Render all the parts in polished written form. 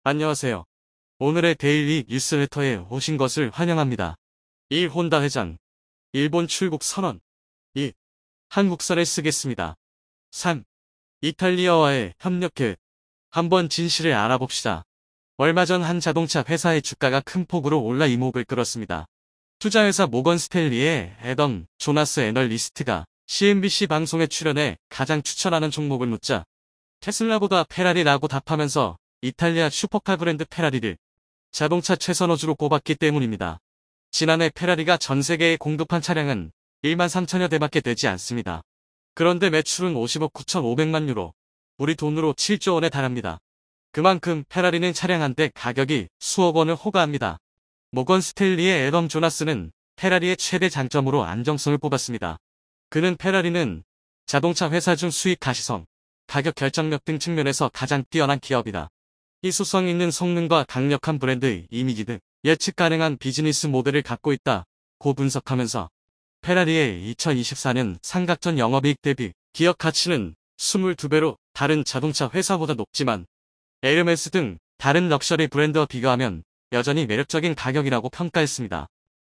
안녕하세요. 오늘의 데일리 뉴스레터에 오신 것을 환영합니다. 1. 혼다 회장. 일본 출국 선언. 2. 한국선을 쓰겠습니다. 3. 이탈리아와의 협력 계획. 한번 진실을 알아봅시다. 얼마 전 한 자동차 회사의 주가가 큰 폭으로 올라 이목을 끌었습니다. 투자회사 모건 스탠리의 애덤 조나스 애널리스트가 CNBC 방송에 출연해 가장 추천하는 종목을 묻자 테슬라보다 페라리라고 답하면서 이탈리아 슈퍼카 브랜드 페라리를 자동차 최선호주로 꼽았기 때문입니다. 지난해 페라리가 전 세계에 공급한 차량은 1만 3천여 대밖에 되지 않습니다. 그런데 매출은 50억 9,500만 유로, 우리 돈으로 7조 원에 달합니다. 그만큼 페라리는 차량 한 대 가격이 수억 원을 호가합니다. 모건 스탠리의 애덤 조나스는 페라리의 최대 장점으로 안정성을 뽑았습니다. 그는 페라리는 자동차 회사 중 수익 가시성, 가격 결정력 등 측면에서 가장 뛰어난 기업이다. 희소성 있는 성능과 강력한 브랜드 이미지 등 예측 가능한 비즈니스 모델을 갖고 있다고 분석하면서 페라리의 2024년 상각전 영업이익 대비 기업 가치는 22배로 다른 자동차 회사보다 높지만 에르메스 등 다른 럭셔리 브랜드와 비교하면 여전히 매력적인 가격이라고 평가했습니다.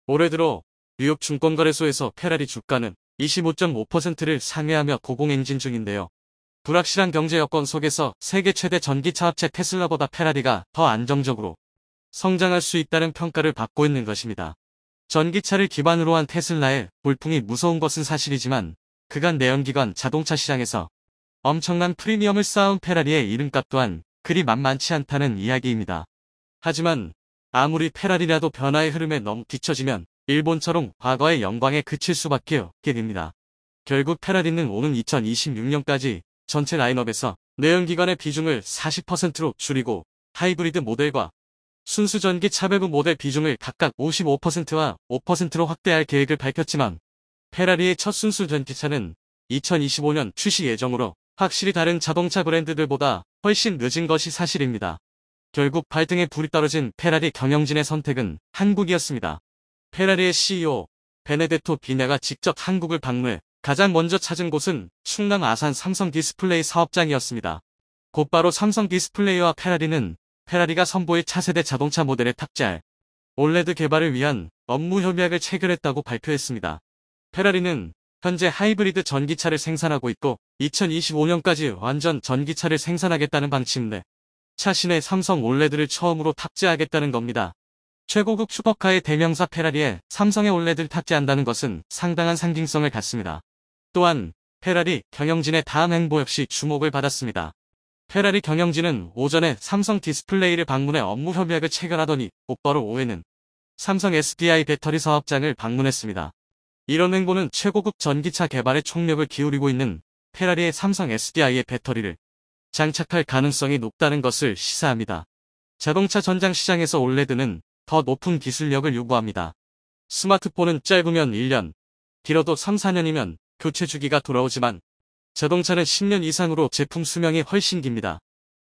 올해 들어 뉴욕 증권거래소에서 페라리 주가는 25.5%를 상회하며 고공행진 중인데요. 불확실한 경제 여건 속에서 세계 최대 전기차 업체 테슬라보다 페라리가 더 안정적으로 성장할 수 있다는 평가를 받고 있는 것입니다. 전기차를 기반으로 한 테슬라의 돌풍이 무서운 것은 사실이지만 그간 내연기관 자동차 시장에서 엄청난 프리미엄을 쌓은 페라리의 이름값 또한 그리 만만치 않다는 이야기입니다. 하지만 아무리 페라리라도 변화의 흐름에 너무 뒤처지면 일본처럼 과거의 영광에 그칠 수밖에 없게 됩니다. 결국 페라리는 오는 2026년까지 전체 라인업에서 내연기관의 비중을 40%로 줄이고 하이브리드 모델과 순수 전기 차배부 모델 비중을 각각 55%와 5%로 확대할 계획을 밝혔지만 페라리의 첫 순수 전기차는 2025년 출시 예정으로 확실히 다른 자동차 브랜드들보다 훨씬 늦은 것이 사실입니다. 결국 발등에 불이 떨어진 페라리 경영진의 선택은 한국이었습니다. 페라리의 CEO 베네데토 비냐가 직접 한국을 방문해 가장 먼저 찾은 곳은 충남 아산 삼성 디스플레이 사업장이었습니다. 곧바로 삼성 디스플레이와 페라리가 선보일 차세대 자동차 모델에 탑재할 올레드 개발을 위한 업무 협약을 체결했다고 발표했습니다. 페라리는 현재 하이브리드 전기차를 생산하고 있고 2025년까지 완전 전기차를 생산하겠다는 방침인데 차신에 삼성 올레드를 처음으로 탑재하겠다는 겁니다. 최고급 슈퍼카의 대명사 페라리에 삼성의 올레드를 탑재한다는 것은 상당한 상징성을 갖습니다. 또한 페라리 경영진의 다음 행보 역시 주목을 받았습니다. 페라리 경영진은 오전에 삼성 디스플레이를 방문해 업무 협약을 체결하더니 곧바로 오후에는 삼성 SDI 배터리 사업장을 방문했습니다. 이런 행보는 최고급 전기차 개발에 총력을 기울이고 있는 페라리의 삼성 SDI의 배터리를 장착할 가능성이 높다는 것을 시사합니다. 자동차 전장 시장에서 올레드는 더 높은 기술력을 요구합니다. 스마트폰은 짧으면 1년, 길어도 3, 4년이면 교체 주기가 돌아오지만 자동차는 10년 이상으로 제품 수명이 훨씬 깁니다.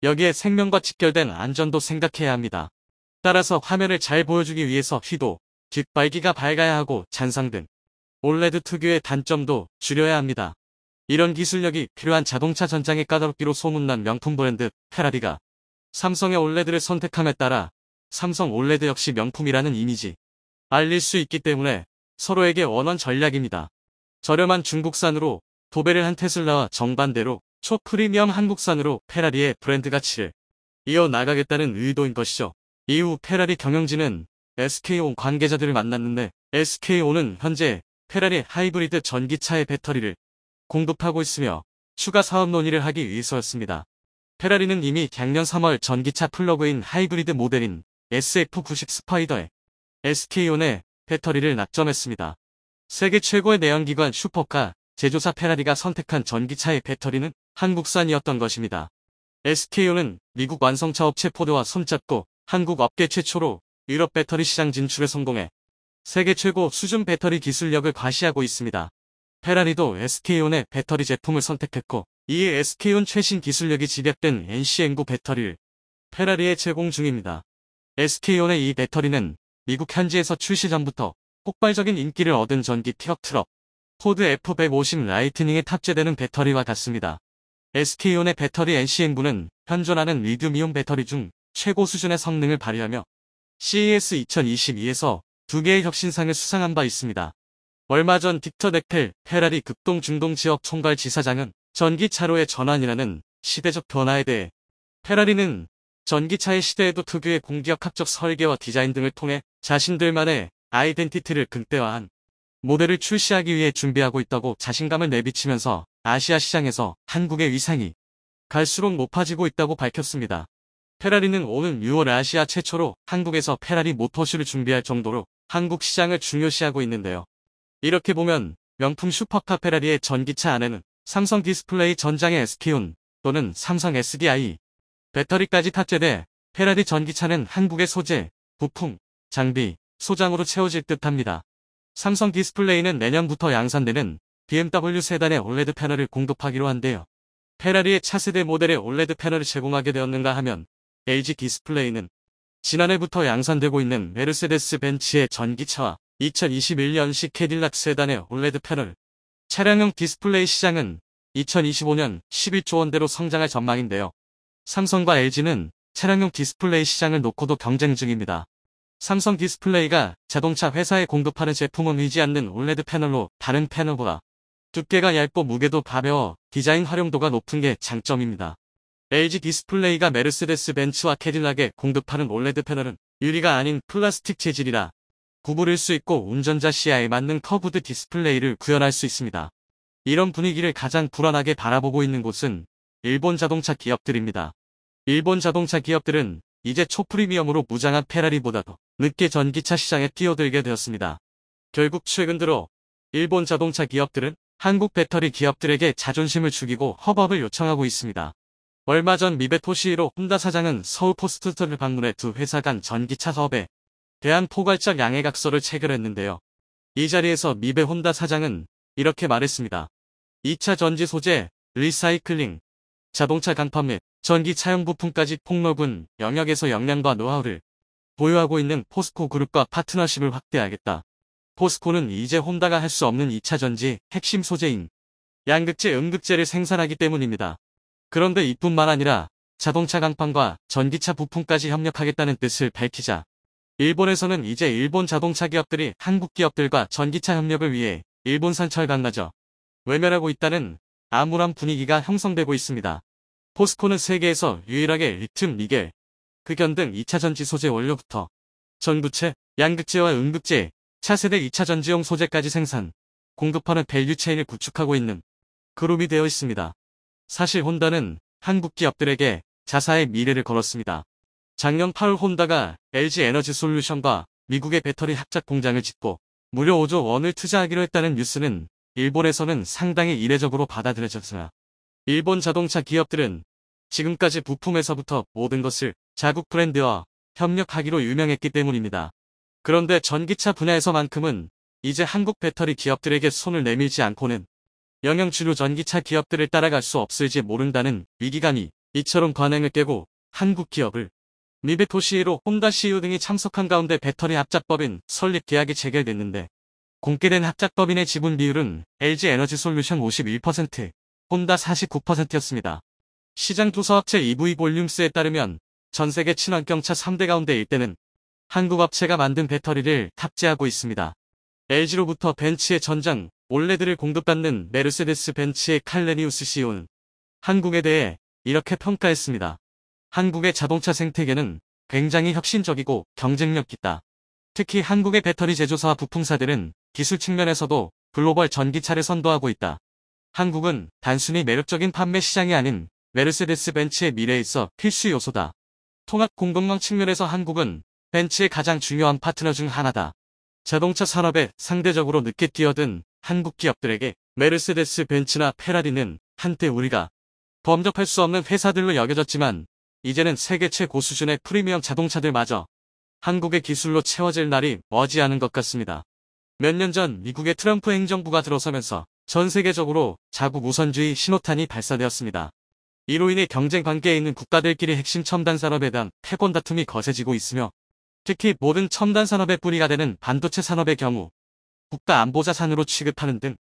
여기에 생명과 직결된 안전도 생각해야 합니다. 따라서 화면을 잘 보여주기 위해서 휘도, 뒷발기가 밝아야 하고 잔상 등 올레드 특유의 단점도 줄여야 합니다. 이런 기술력이 필요한 자동차 전장의 까다롭기로 소문난 명품 브랜드 페라리가 삼성의 올레드를 선택함에 따라 삼성 올레드 역시 명품이라는 이미지 알릴 수 있기 때문에 서로에게 원원 전략입니다. 저렴한 중국산으로 도배를 한 테슬라와 정반대로 초프리미엄 한국산으로 페라리의 브랜드 가치를 이어나가겠다는 의도인 것이죠. 이후 페라리 경영진은 SK온 관계자들을 만났는데 SK온은 현재 페라리 하이브리드 전기차의 배터리를 공급하고 있으며 추가 사업 논의를 하기 위해서였습니다. 페라리는 이미 작년 3월 전기차 플러그인 하이브리드 모델인 SF90 스파이더에 SK온의 배터리를 납점했습니다. 세계 최고의 내연기관 슈퍼카 제조사 페라리가 선택한 전기차의 배터리는 한국산이었던 것입니다. SK온은 미국 완성차 업체 포드와 손잡고 한국 업계 최초로 유럽 배터리 시장 진출에 성공해 세계 최고 수준 배터리 기술력을 과시하고 있습니다. 페라리도 SK온의 배터리 제품을 선택했고 이에 SK온 최신 기술력이 집약된 NCM9 배터리를 페라리에 제공 중입니다. SK온의 이 배터리는 미국 현지에서 출시 전부터 폭발적인 인기를 얻은 전기 피격 트럭 포드 F150 라이트닝에 탑재되는 배터리와 같습니다. SK온의 배터리 NCM9는 현존하는 리튬이온 배터리 중 최고 수준의 성능을 발휘하며 CES 2022에서 2개의 혁신상을 수상한 바 있습니다. 얼마 전 딕터 넥펠 페라리 극동 중동 지역 총괄 지사장은 전기차로의 전환이라는 시대적 변화에 대해 페라리는 전기차의 시대에도 특유의 공기역학적 설계와 디자인 등을 통해 자신들만의 아이덴티티를 극대화한 모델을 출시하기 위해 준비하고 있다고 자신감을 내비치면서 아시아 시장에서 한국의 위상이 갈수록 높아지고 있다고 밝혔습니다. 페라리는 오는 6월 아시아 최초로 한국에서 페라리 모터쇼를 준비할 정도로 한국 시장을 중요시하고 있는데요. 이렇게 보면 명품 슈퍼카 페라리의 전기차 안에는 삼성 디스플레이 전장의 SK온 또는 삼성 SDI 배터리까지 탑재돼 페라리 전기차는 한국의 소재, 부품, 장비, 소장으로 채워질 듯합니다. 삼성 디스플레이는 내년부터 양산되는 BMW 세단의 올레드 패널을 공급하기로 한대요. 페라리의 차세대 모델의 올레드 패널을 제공하게 되었는가 하면 LG 디스플레이는 지난해부터 양산되고 있는 메르세데스 벤츠의 전기차와 2021년식 캐딜락 세단의 올레드 패널, 차량용 디스플레이 시장은 2025년 11조 원대로 성장할 전망인데요. 삼성과 LG는 차량용 디스플레이 시장을 놓고도 경쟁 중입니다. 삼성 디스플레이가 자동차 회사에 공급하는 제품은 의지 않는 올레드 패널로 다른 패널보다 두께가 얇고 무게도 가벼워 디자인 활용도가 높은 게 장점입니다. LG 디스플레이가 메르세데스 벤츠와 캐딜락에 공급하는 올레드 패널은 유리가 아닌 플라스틱 재질이라 구부릴 수 있고 운전자 시야에 맞는 커브드 디스플레이를 구현할 수 있습니다. 이런 분위기를 가장 불안하게 바라보고 있는 곳은 일본 자동차 기업들입니다. 일본 자동차 기업들은 이제 초프리미엄으로 무장한 페라리보다도 늦게 전기차 시장에 뛰어들게 되었습니다. 결국 최근 들어 일본 자동차 기업들은 한국 배터리 기업들에게 자존심을 죽이고 협업을 요청하고 있습니다. 얼마 전 미베 토시히로 혼다 사장은 서울 포스트를 방문해 두 회사 간 전기차 사업에 대한 포괄적 양해각서를 체결했는데요. 이 자리에서 미베 혼다 사장은 이렇게 말했습니다. 2차 전지 소재, 리사이클링, 자동차 강판 및 전기차용 부품까지 폭넓은 영역에서 역량과 노하우를 보유하고 있는 포스코 그룹과 파트너십을 확대하겠다. 포스코는 이제 혼다가 할 수 없는 2차 전지 핵심 소재인 양극재, 음극재를 생산하기 때문입니다. 그런데 이뿐만 아니라 자동차 강판과 전기차 부품까지 협력하겠다는 뜻을 밝히자 일본에서는 이제 일본 자동차 기업들이 한국 기업들과 전기차 협력을 위해 일본산 철강마저 외면하고 있다는 암울한 분위기가 형성되고 있습니다. 포스코는 세계에서 유일하게 리튬, 니켈, 극연 등 2차 전지 소재 원료부터 전구체, 양극재와 음극재, 차세대 2차 전지용 소재까지 생산, 공급하는 밸류체인을 구축하고 있는 그룹이 되어 있습니다. 사실 혼다는 한국 기업들에게 자사의 미래를 걸었습니다. 작년 8월 혼다가 LG 에너지 솔루션과 미국의 배터리 합작 공장을 짓고 무려 5조 원을 투자하기로 했다는 뉴스는 일본에서는 상당히 이례적으로 받아들여졌으나 일본 자동차 기업들은 지금까지 부품에서부터 모든 것을 자국 브랜드와 협력하기로 유명했기 때문입니다. 그런데 전기차 분야에서만큼은 이제 한국 배터리 기업들에게 손을 내밀지 않고는 영영 주류 전기차 기업들을 따라갈 수 없을지 모른다는 위기감이 이처럼 관행을 깨고 한국 기업을 미베 토시히로, 혼다 CEO 등이 참석한 가운데 배터리 합작법인 설립 계약이 체결됐는데 공개된 합작법인의 지분 비율은 LG 에너지 솔루션 51%, 혼다 49%였습니다. 시장 조사업체 EV 볼륨스에 따르면 전 세계 친환경차 3대 가운데 1대는 한국 업체가 만든 배터리를 탑재하고 있습니다. LG로부터 벤츠의 전장, 올레드를 공급받는 메르세데스 벤츠의 칼레니우스 CEO는 한국에 대해 이렇게 평가했습니다. 한국의 자동차 생태계는 굉장히 혁신적이고 경쟁력 있다. 특히 한국의 배터리 제조사와 부품사들은 기술 측면에서도 글로벌 전기차를 선도하고 있다. 한국은 단순히 매력적인 판매 시장이 아닌 메르세데스 벤츠의 미래에 있어 필수 요소다. 통합 공급망 측면에서 한국은 벤츠의 가장 중요한 파트너 중 하나다. 자동차 산업에 상대적으로 늦게 뛰어든 한국 기업들에게 메르세데스 벤츠나 페라리는 한때 우리가 범접할 수 없는 회사들로 여겨졌지만 이제는 세계 최고 수준의 프리미엄 자동차들마저 한국의 기술로 채워질 날이 머지않은 것 같습니다. 몇 년 전 미국의 트럼프 행정부가 들어서면서 전 세계적으로 자국 우선주의 신호탄이 발사되었습니다. 이로 인해 경쟁 관계에 있는 국가들끼리 핵심 첨단 산업에 대한 패권 다툼이 거세지고 있으며 특히 모든 첨단 산업의 뿌리가 되는 반도체 산업의 경우 국가 안보 자산으로 취급하는 등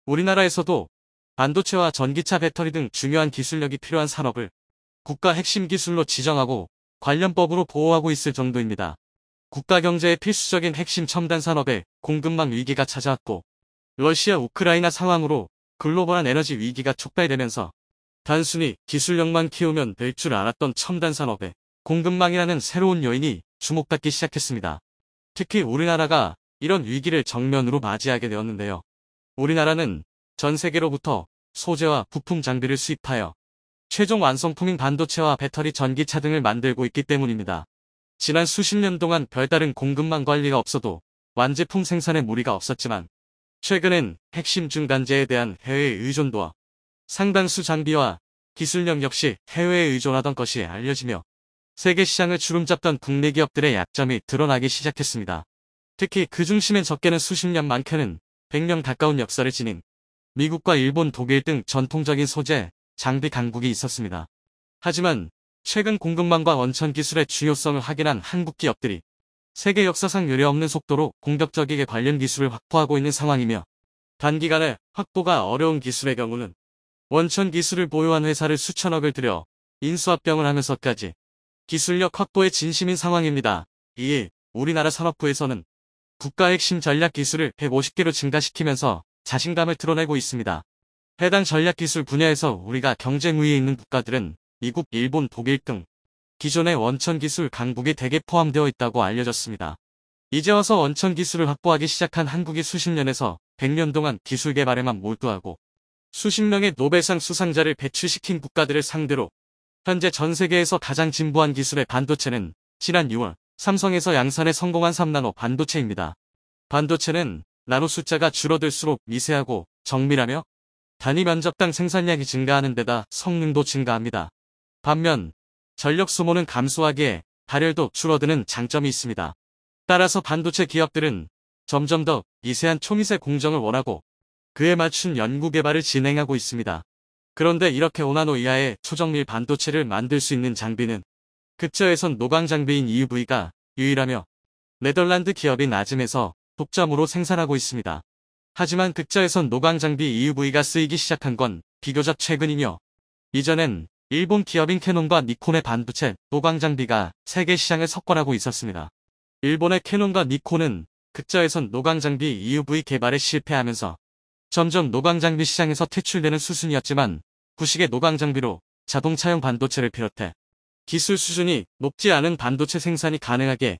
우리나라에서도 반도체와 전기차 배터리 등 중요한 기술력이 필요한 산업을 국가 핵심 기술로 지정하고 관련법으로 보호하고 있을 정도입니다. 국가 경제의 필수적인 핵심 첨단 산업에 공급망 위기가 찾아왔고 러시아 우크라이나 상황으로 글로벌한 에너지 위기가 촉발되면서 단순히 기술력만 키우면 될 줄 알았던 첨단 산업에 공급망이라는 새로운 요인이 주목받기 시작했습니다. 특히 우리나라가 이런 위기를 정면으로 맞이하게 되었는데요. 우리나라는 전 세계로부터 소재와 부품 장비를 수입하여 최종 완성품인 반도체와 배터리 전기차 등을 만들고 있기 때문입니다. 지난 수십 년 동안 별다른 공급망 관리가 없어도 완제품 생산에 무리가 없었지만 최근엔 핵심 중간재에 대한 해외 의존도와 상당수 장비와 기술력 역시 해외에 의존하던 것이 알려지며 세계 시장을 주름잡던 국내 기업들의 약점이 드러나기 시작했습니다. 특히 그 중심엔 적게는 수십 년 많게는 100년 가까운 역사를 지닌 미국과 일본, 독일 등 전통적인 소재, 장비 강국이 있었습니다. 하지만 최근 공급망과 원천 기술의 중요성을 확인한 한국 기업들이 세계 역사상 유례없는 속도로 공격적이게 관련 기술을 확보하고 있는 상황이며 단기간에 확보가 어려운 기술의 경우는 원천 기술을 보유한 회사를 수천억을 들여 인수합병을 하면서까지 기술력 확보에 진심인 상황입니다. 이에 우리나라 산업부에서는 국가 핵심 전략 기술을 150개로 증가시키면서 자신감을 드러내고 있습니다. 해당 전략 기술 분야에서 우리가 경쟁 우위에 있는 국가들은 미국, 일본, 독일 등 기존의 원천 기술 강국이 대개 포함되어 있다고 알려졌습니다. 이제 와서 원천 기술을 확보하기 시작한 한국이 수십 년에서 100년 동안 기술 개발에만 몰두하고 수십 명의 노벨상 수상자를 배출시킨 국가들을 상대로 현재 전 세계에서 가장 진보한 기술의 반도체는 지난 6월 삼성에서 양산에 성공한 3나노 반도체입니다. 반도체는 나노 숫자가 줄어들수록 미세하고 정밀하며 단위 면적당 생산량이 증가하는 데다 성능도 증가합니다. 반면 전력 소모는 감소하기에 발열도 줄어드는 장점이 있습니다. 따라서 반도체 기업들은 점점 더 미세한 초미세 공정을 원하고 그에 맞춘 연구개발을 진행하고 있습니다. 그런데 이렇게 5나노 이하의 초정밀 반도체를 만들 수 있는 장비는 극저에선 노광 장비인 EUV가 유일하며 네덜란드 기업인 아즘에서 독점으로 생산하고 있습니다. 하지만 극저에선 노광 장비 EUV가 쓰이기 시작한 건 비교적 최근이며 이전엔 일본 기업인 캐논과 니콘의 반도체 노광 장비가 세계 시장을 석권하고 있었습니다. 일본의 캐논과 니콘은 극저에선 노광 장비 EUV 개발에 실패하면서 점점 노광 장비 시장에서 퇴출되는 수순이었지만 구식의 노광 장비로 자동차용 반도체를 비롯해 기술 수준이 높지 않은 반도체 생산이 가능하게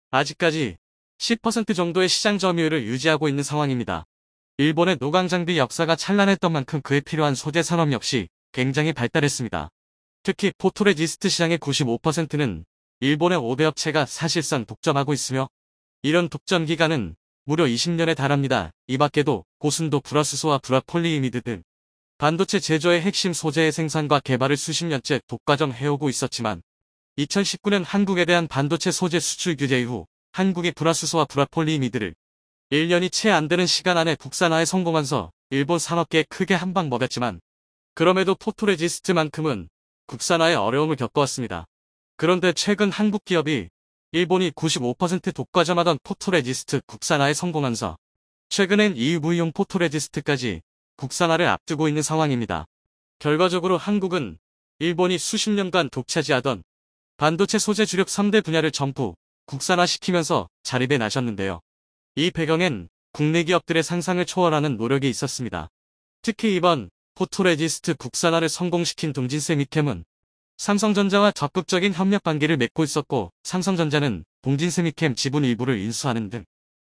아직까지 10% 정도의 시장 점유율을 유지하고 있는 상황입니다. 일본의 노광 장비 역사가 찬란했던 만큼 그에 필요한 소재 산업 역시 굉장히 발달했습니다. 특히 포토레지스트 시장의 95%는 일본의 5대 업체가 사실상 독점하고 있으며 이런 독점 기간은 무려 20년에 달합니다. 이 밖에도 고순도 불화수소와 불화폴리이미드 등 반도체 제조의 핵심 소재의 생산과 개발을 수십 년째 독과점 해오고 있었지만 2019년 한국에 대한 반도체 소재 수출 규제 이후 한국이 불화수소와 불화폴리이미드를 1년이 채 안 되는 시간 안에 국산화에 성공하면서 일본 산업계에 크게 한방 먹였지만 그럼에도 포토레지스트만큼은 국산화에 어려움을 겪어왔습니다. 그런데 최근 한국 기업이 일본이 95% 독과점하던 포토레지스트 국산화에 성공하면서 최근엔 EUV용 포토레지스트까지 국산화를 앞두고 있는 상황입니다. 결과적으로 한국은 일본이 수십 년간 독차지하던 반도체 소재 주력 3대 분야를 전부 국산화시키면서 자립에 나섰는데요. 이 배경엔 국내 기업들의 상상을 초월하는 노력이 있었습니다. 특히 이번 포토레지스트 국산화를 성공시킨 동진세미캠은 삼성전자와 적극적인 협력 관계를 맺고 있었고 삼성전자는 동진세미캠 지분 일부를 인수하는 등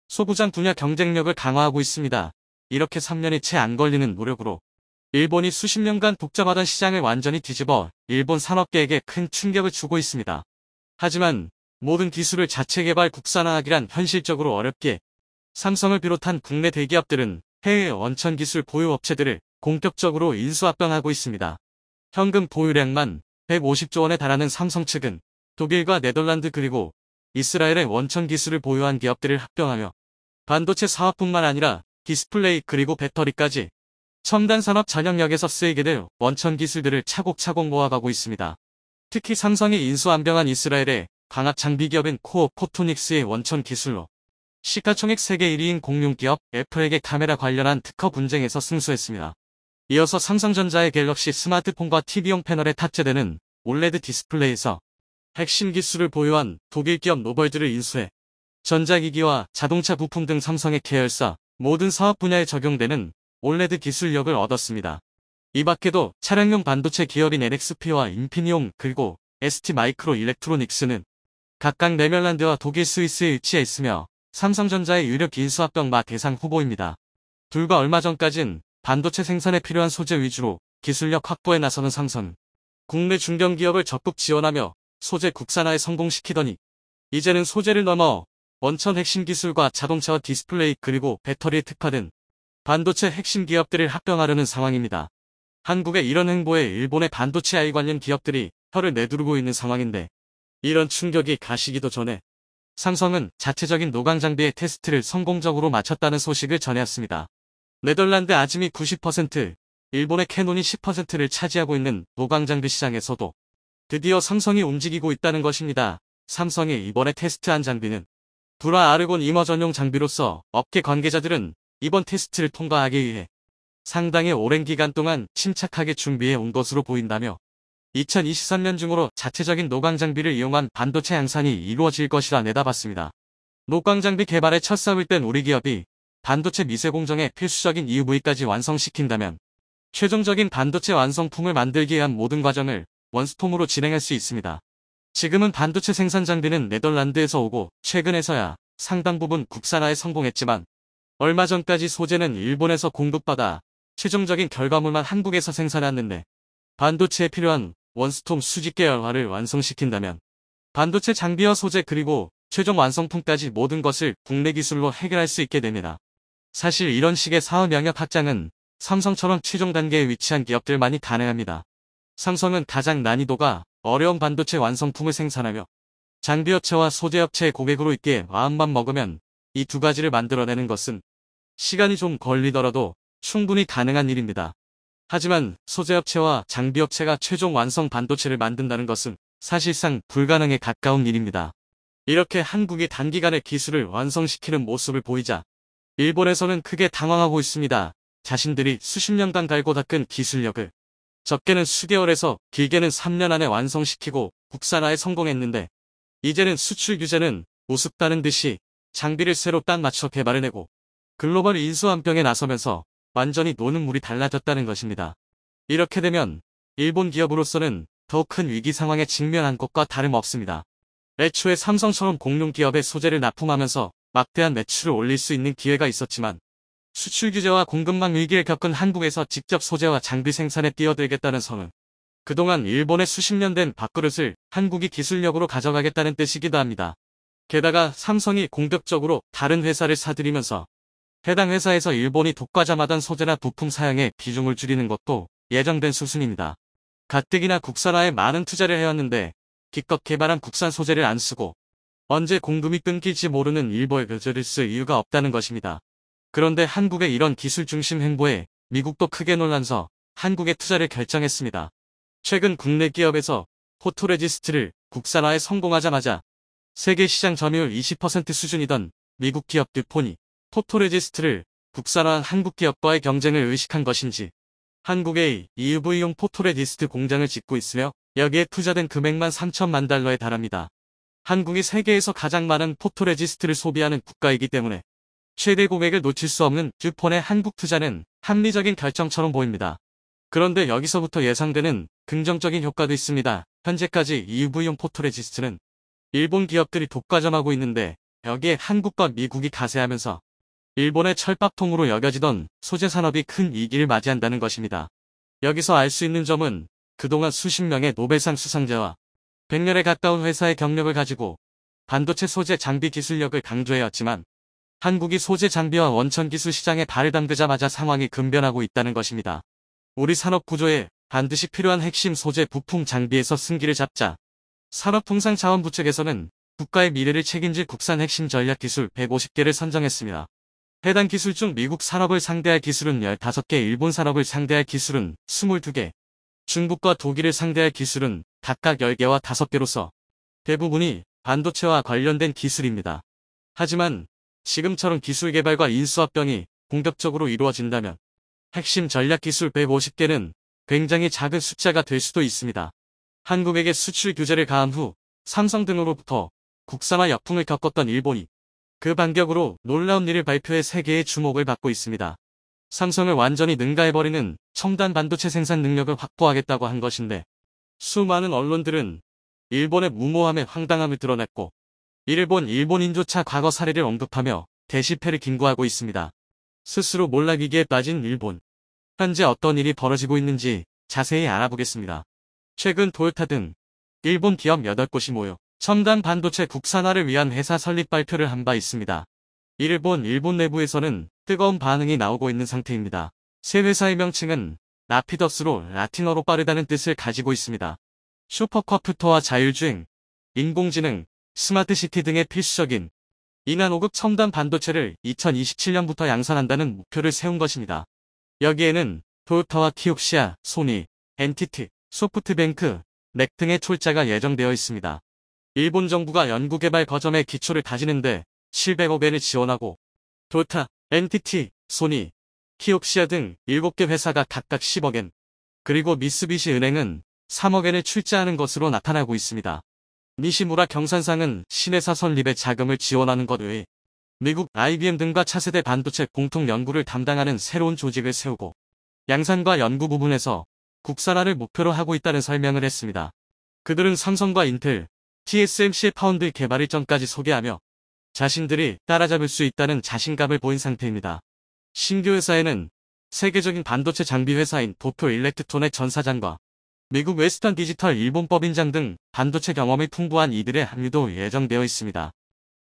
소부장 분야 경쟁력을 강화하고 있습니다. 이렇게 3년이 채 안 걸리는 노력으로 일본이 수십 년간 독점하던 시장을 완전히 뒤집어 일본 산업계에게 큰 충격을 주고 있습니다. 하지만 모든 기술을 자체 개발 국산화하기란 현실적으로 어렵기에 삼성을 비롯한 국내 대기업들은 해외 원천 기술 보유 업체들을 본격적으로 인수합병하고 있습니다. 현금 보유량만 150조 원에 달하는 삼성 측은 독일과 네덜란드 그리고 이스라엘의 원천 기술을 보유한 기업들을 합병하며 반도체 사업뿐만 아니라 디스플레이 그리고 배터리까지 첨단 산업 전역력에서 쓰이게 될 원천 기술들을 차곡차곡 모아가고 있습니다. 특히 삼성이 인수합병한 이스라엘의 광학 장비 기업인 코어 포토닉스의 원천 기술로 시가총액 세계 1위인 공룡기업 애플에게 카메라 관련한 특허 분쟁에서 승소했습니다. 이어서 삼성전자의 갤럭시 스마트폰과 TV용 패널에 탑재되는 올레드 디스플레이에서 핵심 기술을 보유한 독일 기업 노벌드를 인수해 전자기기와 자동차 부품 등 삼성의 계열사 모든 사업 분야에 적용되는 올레드 기술력을 얻었습니다. 이 밖에도 차량용 반도체 기업인 NXP와 인피니온 그리고 ST 마이크로 일렉트로닉스는 각각 네덜란드와 독일 스위스에 위치해 있으며 삼성전자의 유력 인수합병 대상 후보입니다. 불과 얼마 전까진 반도체 생산에 필요한 소재 위주로 기술력 확보에 나서는 삼성. 국내 중견기업을 적극 지원하며 소재 국산화에 성공시키더니 이제는 소재를 넘어 원천 핵심 기술과 자동차와 디스플레이 그리고 배터리에 특화된 반도체 핵심 기업들을 합병하려는 상황입니다. 한국의 이런 행보에 일본의 반도체 AI 관련 기업들이 혀를 내두르고 있는 상황인데 이런 충격이 가시기도 전에 삼성은 자체적인 노광 장비의 테스트를 성공적으로 마쳤다는 소식을 전해왔습니다. 네덜란드 아즘이 90%, 일본의 캐논이 10%를 차지하고 있는 노광 장비 시장에서도 드디어 삼성이 움직이고 있다는 것입니다. 삼성이 이번에 테스트한 장비는 불화 아르곤 이머 전용 장비로서 업계 관계자들은 이번 테스트를 통과하기 위해 상당히 오랜 기간 동안 침착하게 준비해 온 것으로 보인다며 2023년 중으로 자체적인 노광 장비를 이용한 반도체 양산이 이루어질 것이라 내다봤습니다. 노광 장비 개발에 첫 삽을 뗀 우리 기업이 반도체 미세 공정의 필수적인 EUV까지 완성시킨다면 최종적인 반도체 완성품을 만들기 위한 모든 과정을 원스톱으로 진행할 수 있습니다. 지금은 반도체 생산 장비는 네덜란드에서 오고 최근에서야 상당 부분 국산화에 성공했지만 얼마 전까지 소재는 일본에서 공급받아 최종적인 결과물만 한국에서 생산했는데 반도체에 필요한 원스톱 수직 계열화를 완성시킨다면 반도체 장비와 소재 그리고 최종 완성품까지 모든 것을 국내 기술로 해결할 수 있게 됩니다. 사실 이런 식의 사업 영역 확장은 삼성처럼 최종 단계에 위치한 기업들만이 가능합니다. 삼성은 가장 난이도가 어려운 반도체 완성품을 생산하며 장비업체와 소재업체의 고객으로 있기에 마음만 먹으면 이 두 가지를 만들어내는 것은 시간이 좀 걸리더라도 충분히 가능한 일입니다. 하지만 소재업체와 장비업체가 최종 완성 반도체를 만든다는 것은 사실상 불가능에 가까운 일입니다. 이렇게 한국이 단기간에 기술을 완성시키는 모습을 보이자 일본에서는 크게 당황하고 있습니다. 자신들이 수십 년간 갈고 닦은 기술력을 적게는 수개월에서 길게는 3년 안에 완성시키고 국산화에 성공했는데 이제는 수출 규제는 우습다는 듯이 장비를 새로 딱 맞춰 개발해내고 글로벌 인수합병에 나서면서 완전히 노는 물이 달라졌다는 것입니다. 이렇게 되면 일본 기업으로서는 더 큰 위기 상황에 직면한 것과 다름없습니다. 애초에 삼성처럼 공룡 기업의 소재를 납품하면서 막대한 매출을 올릴 수 있는 기회가 있었지만 수출 규제와 공급망 위기를 겪은 한국에서 직접 소재와 장비 생산에 뛰어들겠다는 성은 그동안 일본의 수십 년 된 밥그릇을 한국이 기술력으로 가져가겠다는 뜻이기도 합니다. 게다가 삼성이 공격적으로 다른 회사를 사들이면서 해당 회사에서 일본이 독과점하던 소재나 부품 사용에 비중을 줄이는 것도 예정된 수순입니다. 가뜩이나 국산화에 많은 투자를 해왔는데 기껏 개발한 국산 소재를 안 쓰고 언제 공급이 끊길지 모르는 일보의 거절을 쓸 이유가 없다는 것입니다. 그런데 한국의 이런 기술 중심 행보에 미국도 크게 놀라서 한국에 투자를 결정했습니다. 최근 국내 기업에서 포토레지스트를 국산화에 성공하자마자 세계 시장 점유율 20% 수준이던 미국 기업 듀폰이 포토레지스트를 국산화한 한국 기업과의 경쟁을 의식한 것인지 한국의 EUV용 포토레지스트 공장을 짓고 있으며 여기에 투자된 금액만 3천만 달러에 달합니다. 한국이 세계에서 가장 많은 포토레지스트를 소비하는 국가이기 때문에 최대 고객을 놓칠 수 없는 듀폰의 한국 투자는 합리적인 결정처럼 보입니다. 그런데 여기서부터 예상되는 긍정적인 효과도 있습니다. 현재까지 EUV용 포토레지스트는 일본 기업들이 독과점하고 있는데 여기에 한국과 미국이 가세하면서 일본의 철밥통으로 여겨지던 소재 산업이 큰 위기를 맞이한다는 것입니다. 여기서 알 수 있는 점은 그동안 수십 명의 노벨상 수상자와 100년에 가까운 회사의 경력을 가지고 반도체 소재 장비 기술력을 강조해왔지만 한국이 소재 장비와 원천 기술 시장에 발을 담그자마자 상황이 급변하고 있다는 것입니다. 우리 산업 구조에 반드시 필요한 핵심 소재 부품 장비에서 승기를 잡자 산업통상자원부 측에서는 국가의 미래를 책임질 국산 핵심 전략 기술 150개를 선정했습니다. 해당 기술 중 미국 산업을 상대할 기술은 15개, 일본 산업을 상대할 기술은 22개, 중국과 독일을 상대할 기술은 각각 10개와 5개로서 대부분이 반도체와 관련된 기술입니다. 하지만 지금처럼 기술 개발과 인수합병이 공격적으로 이루어진다면 핵심 전략 기술 150개는 굉장히 작은 숫자가 될 수도 있습니다. 한국에게 수출 규제를 가한 후 삼성 등으로부터 국산화 역풍을 겪었던 일본이 그 반격으로 놀라운 일을 발표해 세계의 주목을 받고 있습니다. 삼성을 완전히 능가해버리는 첨단 반도체 생산 능력을 확보하겠다고 한 것인데 수많은 언론들은 일본의 무모함에 황당함을 드러냈고 일본인조차 과거 사례를 언급하며 대실패를 김구하고 있습니다. 스스로 몰락위기에 빠진 일본. 현재 어떤 일이 벌어지고 있는지 자세히 알아보겠습니다. 최근 토요타 등 일본 기업 8곳이 모여 첨단 반도체 국산화를 위한 회사 설립 발표를 한 바 있습니다. 일본 내부에서는 뜨거운 반응이 나오고 있는 상태입니다. 새 회사의 명칭은 라피더스로 라틴어로 빠르다는 뜻을 가지고 있습니다. 슈퍼컴퓨터와 자율주행, 인공지능, 스마트시티 등의 필수적인 인하노급 첨단 반도체를 2027년부터 양산한다는 목표를 세운 것입니다. 여기에는 토요타와 키옥시아, 소니, NTT, 소프트뱅크, 넥 등의 출자가 예정되어 있습니다. 일본 정부가 연구개발 거점의 기초를 다지는데 700억 엔을 지원하고 토요타, NTT, 소니, 키옥시아 등 7개 회사가 각각 10억 엔, 그리고 미쓰비시 은행은 3억 엔을 출자하는 것으로 나타나고 있습니다. 니시무라 경산상은 신회사 설립에 자금을 지원하는 것 외에 미국 IBM 등과 차세대 반도체 공통 연구를 담당하는 새로운 조직을 세우고 양산과 연구 부분에서 국산화를 목표로 하고 있다는 설명을 했습니다. 그들은 삼성과 인텔, TSMC의 파운드 개발 일정까지 소개하며 자신들이 따라잡을 수 있다는 자신감을 보인 상태입니다. 신규 회사에는 세계적인 반도체 장비 회사인 도쿄 일렉트론의 전 사장과 미국 웨스턴 디지털 일본 법인장 등 반도체 경험이 풍부한 이들의 합류도 예정되어 있습니다.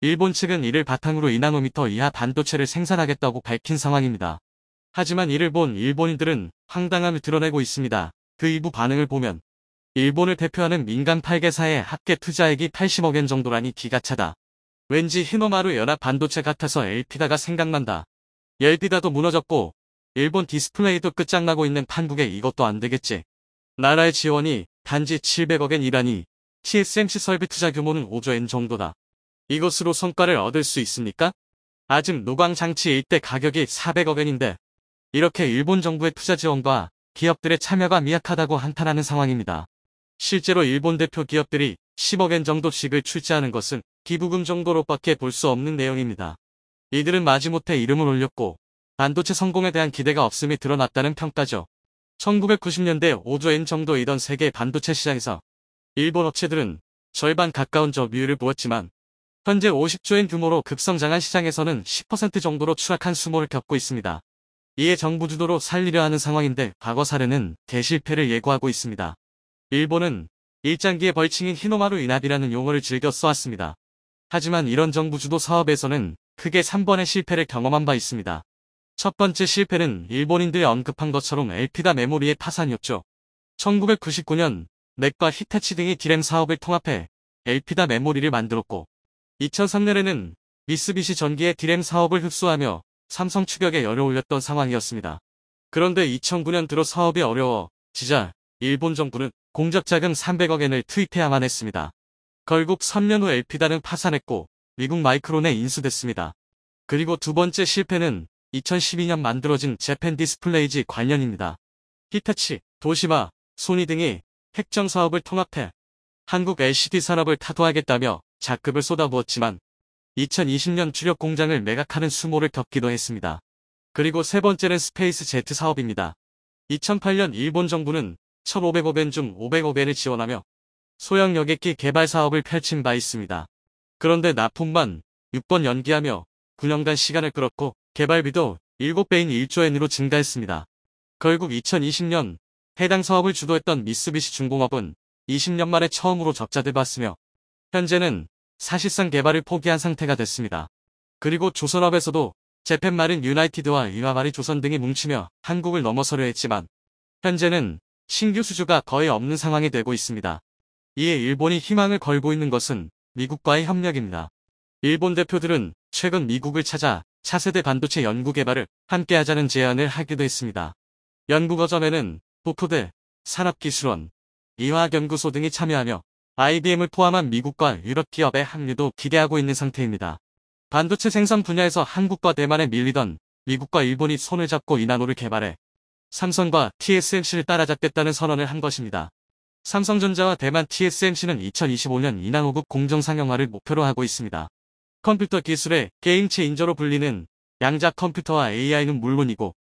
일본 측은 이를 바탕으로 2나노미터 이하 반도체를 생산하겠다고 밝힌 상황입니다. 하지만 이를 본 일본인들은 황당함을 드러내고 있습니다. 그 일부 반응을 보면 일본을 대표하는 민간 8개사의 합계 투자액이 80억 엔 정도라니 기가 차다. 왠지 히노마루 연합 반도체 같아서 엘피다가 생각난다. 엘피다도 무너졌고 일본 디스플레이도 끝장나고 있는 판국에 이것도 안 되겠지. 나라의 지원이 단지 700억 엔이라니 TSMC 설비 투자 규모는 5조 엔 정도다. 이것으로 성과를 얻을 수 있습니까? 아직 노광장치 일대 가격이 400억 엔인데 이렇게 일본 정부의 투자 지원과 기업들의 참여가 미약하다고 한탄하는 상황입니다. 실제로 일본 대표 기업들이 10억 엔 정도씩을 출자하는 것은 기부금 정도로밖에 볼 수 없는 내용입니다. 이들은 마지못해 이름을 올렸고 반도체 성공에 대한 기대가 없음이 드러났다는 평가죠. 1990년대 5조 엔 정도이던 세계 반도체 시장에서 일본 업체들은 절반 가까운 점유율을 보였지만 현재 50조 엔 규모로 급성장한 시장에서는 10% 정도로 추락한 수모를 겪고 있습니다. 이에 정부 주도로 살리려 하는 상황인데 과거 사례는 대실패를 예고하고 있습니다. 일본은 일장기의 벌칭인 히노마루 인합이라는 용어를 즐겨 써왔습니다. 하지만 이런 정부 주도 사업에서는 크게 3번의 실패를 경험한 바 있습니다. 첫 번째 실패는 일본인들이 언급한 것처럼 엘피다 메모리의 파산이었죠. 1999년 넥과 히타치 등이 디램 사업을 통합해 엘피다 메모리를 만들었고 2003년에는 미쓰비시 전기의 디램 사업을 흡수하며 삼성 추격에 열을 올렸던 상황이었습니다. 그런데 2009년 들어 사업이 어려워지자 일본 정부는 공적 자금 300억 엔을 투입해야만 했습니다. 결국 3년 후 엘피다는 파산했고 미국 마이크론에 인수됐습니다. 그리고 두 번째 실패는 2012년 만들어진 재팬 디스플레이지 관련입니다. 히타치, 도시마, 소니 등이 핵정 사업을 통합해 한국 LCD 산업을 타도하겠다며 자금을 쏟아부었지만 2020년 주력 공장을 매각하는 수모를 겪기도 했습니다. 그리고 세 번째는 스페이스 제트 사업입니다. 2008년 일본 정부는 1,500억 엔 중 500억 엔을 지원하며 소형 여객기 개발 사업을 펼친 바 있습니다. 그런데 납품만 6번 연기하며 9년간 시간을 끌었고 개발비도 7배인 1조 엔으로 증가했습니다. 결국 2020년 해당 사업을 주도했던 미쓰비시 중공업은 20년 만에 처음으로 적자를 봤으며 현재는 사실상 개발을 포기한 상태가 됐습니다. 그리고 조선업에서도 재팬 마린 유나이티드와 이와마리 조선 등이 뭉치며 한국을 넘어서려 했지만 현재는 신규 수주가 거의 없는 상황이 되고 있습니다. 이에 일본이 희망을 걸고 있는 것은 미국과의 협력입니다. 일본 대표들은 최근 미국을 찾아 차세대 반도체 연구 개발을 함께하자는 제안을 하기도 했습니다. 연구거점에는 도쿄대, 산업기술원, 이화학연구소 등이 참여하며 IBM을 포함한 미국과 유럽 기업의 합류도 기대하고 있는 상태입니다. 반도체 생산 분야에서 한국과 대만에 밀리던 미국과 일본이 손을 잡고 이나노를 개발해 삼성과 TSMC를 따라잡겠다는 선언을 한 것입니다. 삼성전자와 대만 TSMC는 2025년 2나노급 공정 상용화를 목표로 하고 있습니다. 컴퓨터 기술의 게임 체인저로 불리는 양자 컴퓨터와 AI는 물론이고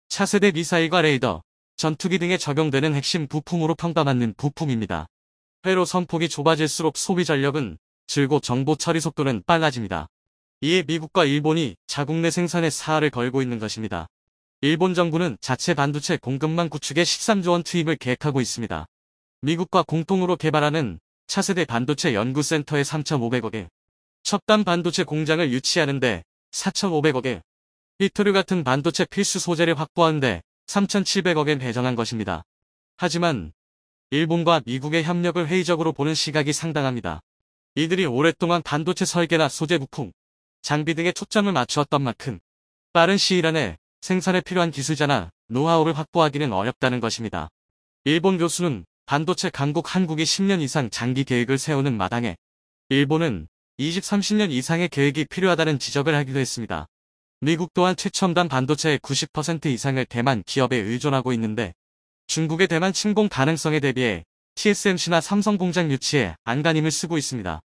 차세대 미사일과 레이더, 전투기 등에 적용되는 핵심 부품으로 평가받는 부품입니다. 회로 선폭이 좁아질수록 소비 전력은 줄고 정보 처리 속도는 빨라집니다. 이에 미국과 일본이 자국 내 생산에 사활을 걸고 있는 것입니다. 일본 정부는 자체 반도체 공급망 구축에 13조 원 투입을 계획하고 있습니다. 미국과 공통으로 개발하는 차세대 반도체 연구센터에 3,500억에, 첨단 반도체 공장을 유치하는데 4,500억에, 리토류 같은 반도체 필수 소재를 확보하는데 3,700억엔 배정한 것입니다. 하지만 일본과 미국의 협력을 회의적으로 보는 시각이 상당합니다. 이들이 오랫동안 반도체 설계나 소재 부품, 장비 등에 초점을 맞추었던 만큼 빠른 시일 안에 생산에 필요한 기술자나 노하우를 확보하기는 어렵다는 것입니다. 일본 교수는 반도체 강국 한국이 10년 이상 장기 계획을 세우는 마당에 일본은 20, 30년 이상의 계획이 필요하다는 지적을 하기도 했습니다. 미국 또한 최첨단 반도체의 90% 이상을 대만 기업에 의존하고 있는데 중국의 대만 침공 가능성에 대비해 TSMC나 삼성 공장 유치에 안간힘을 쓰고 있습니다.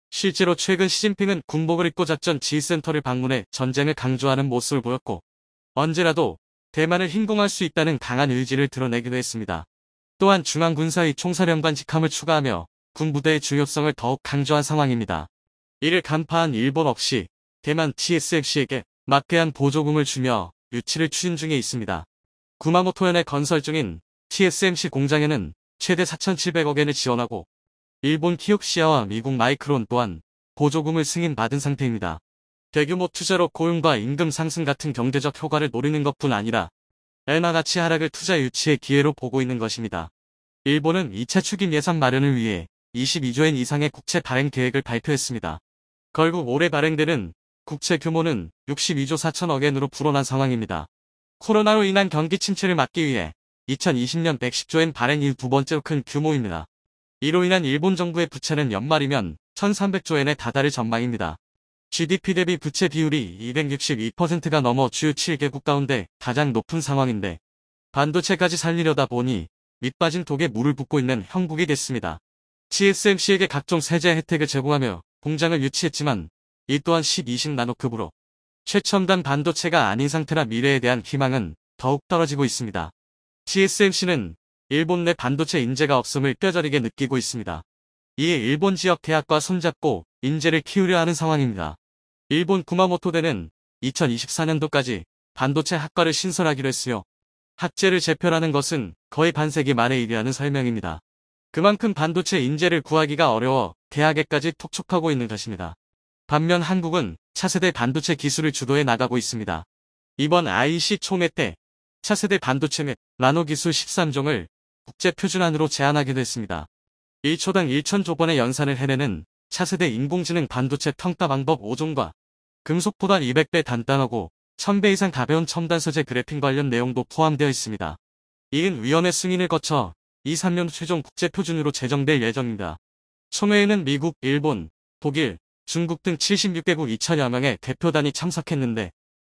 실제로 최근 시진핑은 군복을 입고 작전 지휘센터를 방문해 전쟁을 강조하는 모습을 보였고 언제라도 대만을 힘공할 수 있다는 강한 의지를 드러내기도 했습니다. 또한 중앙군사위 총사령관 직함을 추가하며 군부대의 중요성을 더욱 강조한 상황입니다. 이를 간파한 일본 역시 대만 TSMC에게 막대한 보조금을 주며 유치를 추진 중에 있습니다. 구마모토현에 건설 중인 TSMC 공장에는 최대 4,700억엔을 지원하고 일본 키옥시아와 미국 마이크론 또한 보조금을 승인받은 상태입니다. 대규모 투자로 고용과 임금 상승 같은 경제적 효과를 노리는 것뿐 아니라 엔화 가치 하락을 투자 유치의 기회로 보고 있는 것입니다. 일본은 2차 추긴 예산 마련을 위해 22조엔 이상의 국채 발행 계획을 발표했습니다. 결국 올해 발행되는 국채 규모는 62조 4천억엔으로 불어난 상황입니다. 코로나로 인한 경기 침체를 막기 위해 2020년 110조엔 발행이 두 번째로 큰 규모입니다. 이로 인한 일본 정부의 부채는 연말이면 1,300조엔에 다다를 전망입니다. GDP 대비 부채 비율이 262%가 넘어 주요 7개국 가운데 가장 높은 상황인데 반도체까지 살리려다 보니 밑빠진 독에 물을 붓고 있는 형국이 됐습니다. TSMC에게 각종 세제 혜택을 제공하며 공장을 유치했지만 이 또한 10, 20나노급으로 최첨단 반도체가 아닌 상태라 미래에 대한 희망은 더욱 떨어지고 있습니다. TSMC는 일본 내 반도체 인재가 없음을 뼈저리게 느끼고 있습니다. 이에 일본 지역 대학과 손잡고 인재를 키우려 하는 상황입니다. 일본 구마모토대는 2024년도까지 반도체 학과를 신설하기로 했으며 학제를 재편하는 것은 거의 반세기 만의 일이라는 설명입니다. 그만큼 반도체 인재를 구하기가 어려워 대학에까지 톡촉하고 있는 것입니다. 반면 한국은 차세대 반도체 기술을 주도해 나가고 있습니다. 이번 IEC 총회 때 차세대 반도체 및 나노 기술 13종을 국제표준안으로 제안하기도 했습니다. 1초당 1,000조번의 연산을 해내는 차세대 인공지능 반도체 평가 방법 5종과 금속보다 200배 단단하고 1000배 이상 가벼운 첨단 소재 그래핀 관련 내용도 포함되어 있습니다. 이은 위원회 승인을 거쳐 2, 3년 최종 국제표준으로 제정될 예정입니다. 총회에는 미국, 일본, 독일, 중국 등 76개국 2천여 명의 대표단이 참석했는데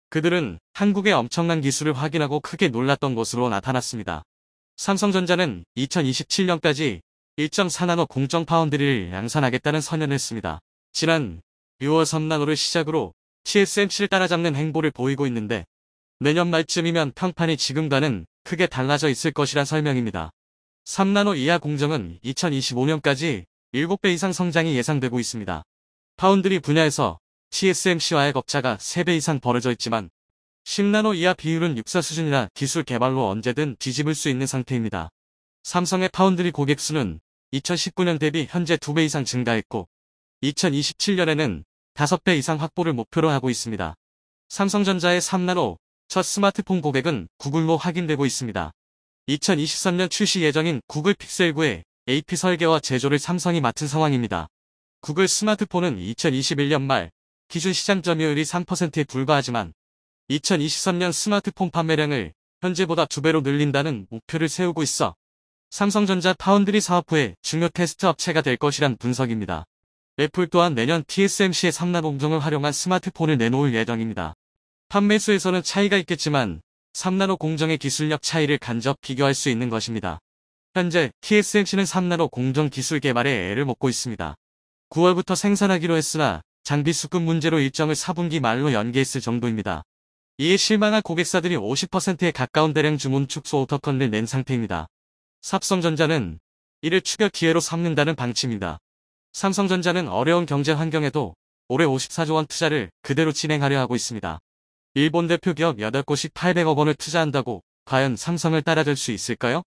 그들은 한국의 엄청난 기술을 확인하고 크게 놀랐던 것으로 나타났습니다. 삼성전자는 2027년까지 1.4나노 공정 파운드리를 양산하겠다는 선언을 했습니다. 지난 6월 3나노를 시작으로 TSMC를 따라잡는 행보를 보이고 있는데 내년 말쯤이면 평판이 지금과는 크게 달라져 있을 것이란 설명입니다. 3나노 이하 공정은 2025년까지 7배 이상 성장이 예상되고 있습니다. 파운드리 분야에서 TSMC와의 격차가 3배 이상 벌어져 있지만 10나노 이하 비율은 육사 수준이라 기술 개발로 언제든 뒤집을 수 있는 상태입니다. 삼성의 파운드리 고객 수는 2019년 대비 현재 2배 이상 증가했고 2027년에는 5배 이상 확보를 목표로 하고 있습니다. 삼성전자의 3나노 첫 스마트폰 고객은 구글로 확인되고 있습니다. 2023년 출시 예정인 구글 픽셀 9의 AP 설계와 제조를 삼성이 맡은 상황입니다. 구글 스마트폰은 2021년 말 기준 시장 점유율이 3%에 불과하지만 2023년 스마트폰 판매량을 현재보다 2배로 늘린다는 목표를 세우고 있어 삼성전자 파운드리 사업 후에 중요 테스트 업체가 될 것이란 분석입니다. 애플 또한 내년 TSMC의 3나노 공정을 활용한 스마트폰을 내놓을 예정입니다. 판매수에서는 차이가 있겠지만 3나노 공정의 기술력 차이를 간접 비교할 수 있는 것입니다. 현재 TSMC는 3나노 공정 기술 개발에 애를 먹고 있습니다. 9월부터 생산하기로 했으나 장비 수급 문제로 일정을 4분기 말로 연기했을 정도입니다. 이에 실망한 고객사들이 50%에 가까운 대량 주문 축소 오더컨을 낸 상태입니다. 삼성전자는 이를 추격 기회로 삼는다는 방침입니다. 삼성전자는 어려운 경제 환경에도 올해 54조 원 투자를 그대로 진행하려 하고 있습니다. 일본 대표 기업 8곳이 800억 원을 투자한다고 과연 삼성을 따라줄 수 있을까요?